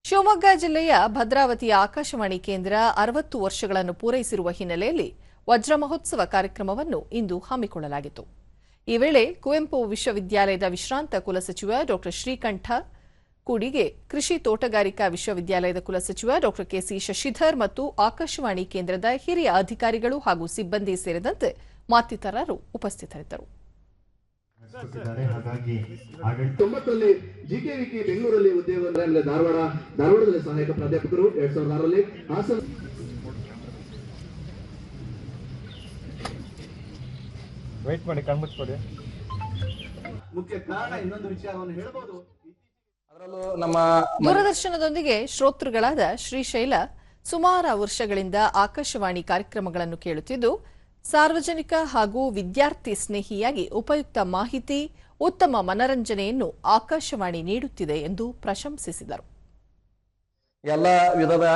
ಶಿವಮೊಗ್ಗ ಜಿಲ್ಲೆಯ ಭದ್ರಾವತಿಯ ಆಕಾಶವಾಣಿ ಕೇಂದ್ರ 60 ವರ್ಷಗಳನ್ನು ಪೂರೈಸಿರುವ ಹಿನ್ನೆಲೆಯಲ್ಲಿ ವಜ್ರ ಮಹೋತ್ಸವ ಕಾರ್ಯಕ್ರಮವನ್ನು ಇಂದು ಹಮ್ಮಿಕೊಳ್ಳಲಾಗಿತ್ತು. ಈ ವೇಳೆ ಕುವೆಂಪು ವಿಶ್ವವಿದ್ಯಾಲಯದ ವಿಶ್ರಾಂತ ಕುಲಸಚಿವ ಡಾ ಶ್ರೀಕಂಠ ಕೂಡಿಗೆ, ಕೃಷಿ ತೋಟಗಾರಿಕಾ ವಿಶ್ವವಿದ್ಯಾಲಯದ ಕುಲಸಚಿವ ಡಾ ಕೆಸಿ ಶಶಿಧರ್ ಮತ್ತು ಆಕಾಶವಾಣಿ ಕೇಂದ್ರದ ಹಿರಿಯ ಅಧಿಕಾರಿಗಳು ಹಾಗೂ ಸಿಬ್ಬಂದಿ ಸೇರಿದಂತೆ ಮತ್ತಿತರರು ಉಪಸ್ಥಿತರಿದ್ದರು. ಹಾಗಾಗಿ 90ರಲ್ಲಿ ಜಿಕೆವಿಕೆ ಬೆಂಗಳೂರಲ್ಲಿ ಉದ್ಯೋಗ, ಧಾರವಾಡದಲ್ಲಿ ಸಹಾಯಕ ಪ್ರಾಧ್ಯಾಪಕರು, 2006ರಲ್ಲಿ ಹಾಸನ. ವೇಟ್ ಮಾಡಿ, ಕಣ್ಮುಚ್ಚಿಕೊಡಿ. ಮುಖ್ಯ ಕಾರಣ ಇನ್ನೊಂದು ವಿಷಯವನ್ನು ಹೇಳಬಹುದು. ಅದರಲ್ಲೂ ನಮ್ಮ ದೂರದರ್ಶನದೊಂದಿಗೆ ಶ್ರೋತೃಗಳಾದ ಶ್ರೀಶೈಲ ಸುಮಾರು ವರ್ಷಗಳಿಂದ ಆಕಾಶವಾಣಿ ಕಾರ್ಯಕ್ರಮಗಳನ್ನು ಕೇಳುತ್ತಿದ್ದು, ಸಾರ್ವಜನಿಕ ಹಾಗೂ ವಿದ್ಯಾರ್ಥಿ ಸ್ನೇಹಿಯಾಗಿ ಉಪಯುಕ್ತ ಮಾಹಿತಿ, ಉತ್ತಮ ಮನರಂಜನೆಯನ್ನು ಆಕಾಶವಾಣಿ ನೀಡುತ್ತಿದೆ ಎಂದು ಪ್ರಶಂಸಿಸಿದರು. ಎಲ್ಲ ವಿಧದ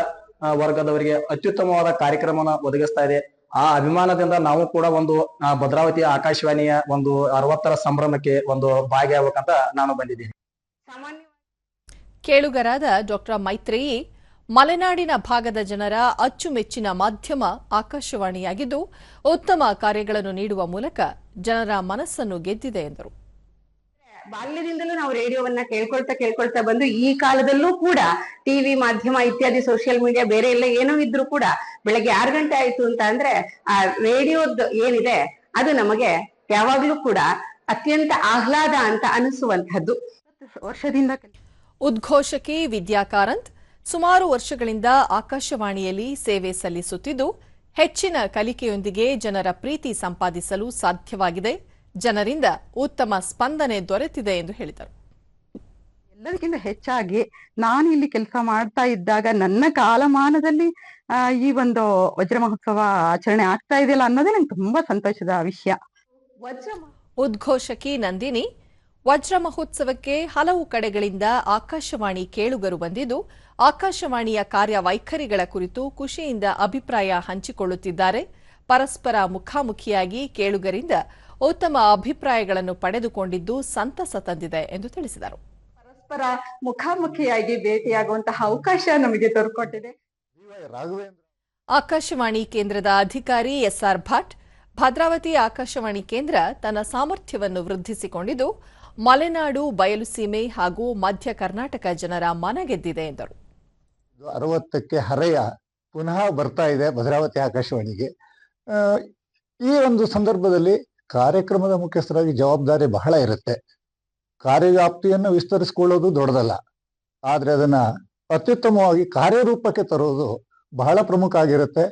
ವರ್ಗದವರಿಗೆ ಅತ್ಯುತ್ತಮವಾದ ಕಾರ್ಯಕ್ರಮವನ್ನು ಒದಗಿಸ್ತಾ ಇದೆ. ಆ ಅಭಿಮಾನದಿಂದ ನಾವು ಕೂಡ ಒಂದು ಭದ್ರಾವತಿ ಆಕಾಶವಾಣಿಯ ಒಂದು 60ರ ಸಂಭ್ರಮಕ್ಕೆ ಒಂದು ಭಾಗಿಯಾಗಬೇಕಂತ ನಾನು ಬಂದಿದ್ದೀನಿ. ಕೇಳುಗರಾದ ಡಾ ಮೈತ್ರೇಯಿ, ಮಲೆನಾಡಿನ ಭಾಗದ ಜನರ ಅಚ್ಚುಮೆಚ್ಚಿನ ಮಾಧ್ಯಮ ಆಕಾಶವಾಣಿಯಾಗಿದ್ದು, ಉತ್ತಮ ಕಾರ್ಯಗಳನ್ನು ನೀಡುವ ಮೂಲಕ ಜನರ ಮನಸ್ಸನ್ನು ಗೆದ್ದಿದೆ ಎಂದರು. ಬಾಲ್ಯದಿಂದಲೂ ನಾವು ರೇಡಿಯೋವನ್ನ ಕೇಳ್ಕೊಳ್ತಾ ಬಂದು ಈ ಕಾಲದಲ್ಲೂ ಕೂಡ ಟಿವಿ ಮಾಧ್ಯಮ ಇತ್ಯಾದಿ ಸೋಷಿಯಲ್ ಮೀಡಿಯಾ ಬೇರೆ ಎಲ್ಲ ಏನೋ ಇದ್ರೂ ಕೂಡ ಬೆಳಗ್ಗೆ 6 ಗಂಟೆ ಆಯ್ತು ಅಂತ ಅಂದ್ರೆ ಆ ರೇಡಿಯೋದ್ ಏನಿದೆ ಅದು ನಮಗೆ ಯಾವಾಗ್ಲೂ ಕೂಡ ಅತ್ಯಂತ ಆಹ್ಲಾದ ಅಂತ ಅನಿಸುವಂತಹದ್ದು. ವರ್ಷದಿಂದ ಉದ್ಘೋಷಕಿ ವಿದ್ಯಾ ಕಾರಂತ್ ಸುಮಾರು ವರ್ಷಗಳಿಂದ ಆಕಾಶವಾಣಿಯಲ್ಲಿ ಸೇವೆ ಸಲ್ಲಿಸುತ್ತಿದ್ದು, ಹೆಚ್ಚಿನ ಕಲಿಕೆಯೊಂದಿಗೆ ಜನರ ಪ್ರೀತಿ ಸಂಪಾದಿಸಲು ಸಾಧ್ಯವಾಗಿದೆ, ಜನರಿಂದ ಉತ್ತಮ ಸ್ಪಂದನೆ ದೊರೆತಿದೆ ಎಂದು ಹೇಳಿದರು. ಎಲ್ಲರಿಗಿಂತ ಹೆಚ್ಚಾಗಿ ನಾನು ಇಲ್ಲಿ ಕೆಲಸ ಮಾಡ್ತಾ ಇದ್ದಾಗ ನನ್ನ ಕಾಲಮಾನದಲ್ಲಿ ಈ ಒಂದು ವಜ್ರ ಮಹೋತ್ಸವ ಆಚರಣೆ ಆಗ್ತಾ ಇದೆಯಲ್ಲ ಅನ್ನೋದೇ ನಂಗೆ ತುಂಬಾ ಸಂತೋಷದ ವಿಷಯ. ಉದ್ಘೋಷಕಿ ನಂದಿನಿ, ವಜ್ರ ಮಹೋತ್ಸವಕ್ಕೆ ಹಲವು ಕಡೆಗಳಿಂದ ಆಕಾಶವಾಣಿ ಕೇಳುಗರು ಬಂದಿದ್ದು, ಆಕಾಶವಾಣಿಯ ಕಾರ್ಯವೈಖರಿಗಳ ಕುರಿತು ಖುಷಿಯಿಂದ ಅಭಿಪ್ರಾಯ ಹಂಚಿಕೊಳ್ಳುತ್ತಿದ್ದಾರೆ. ಪರಸ್ಪರ ಮುಖಾಮುಖಿಯಾಗಿ ಕೇಳುಗರಿಂದ ಉತ್ತಮ ಅಭಿಪ್ರಾಯಗಳನ್ನು ಪಡೆದುಕೊಂಡಿದ್ದು ಸಂತಸ ತಂದಿದೆ ಎಂದು ತಿಳಿಸಿದರು. ಪರಸ್ಪರ ಮುಖಾಮುಖಿಯಾಗಿ ಭೇಟಿಯಾಗುವಂತಹ ಅವಕಾಶ ನಮಗೆ ದೊರಕೊಟ್ಟಿದೆ. ಆಕಾಶವಾಣಿ ಕೇಂದ್ರದ ಅಧಿಕಾರಿ ಎಸ್ಆರ್ ಭಟ್, ಭದ್ರಾವತಿ ಆಕಾಶವಾಣಿ ಕೇಂದ್ರ ತನ್ನ ಸಾಮರ್ಥ್ಯವನ್ನು ವೃದ್ಧಿಸಿಕೊಂಡಿದ್ದು, ಮಲೆನಾಡು, ಬಯಲುಸೀಮೆ ಹಾಗೂ ಮಧ್ಯ ಕರ್ನಾಟಕ ಜನರ ಮನಗೆದ್ದಿದೆ ಎಂದರು. 60ಕ್ಕೆ ಹರೆಯ ಪುನಃ ಬರ್ತಾ ಇದೆ ಭದ್ರಾವತಿ ಆಕಾಶವಾಣಿಗೆ. ಈ ಒಂದು ಸಂದರ್ಭದಲ್ಲಿ ಕಾರ್ಯಕ್ರಮದ ಮುಖ್ಯಸ್ಥರಾಗಿ ಜವಾಬ್ದಾರಿ ಬಹಳ ಇರುತ್ತೆ. ಕಾರ್ಯವ್ಯಾಪ್ತಿಯನ್ನು ವಿಸ್ತರಿಸಿಕೊಳ್ಳೋದು ದೊಡ್ಡದಲ್ಲ, ಆದರೆ ಅದನ್ನ ಅತ್ಯುತ್ತಮವಾಗಿ ಕಾರ್ಯರೂಪಕ್ಕೆ ತರುವುದು ಬಹಳ ಪ್ರಮುಖ ಆಗಿರುತ್ತೆ.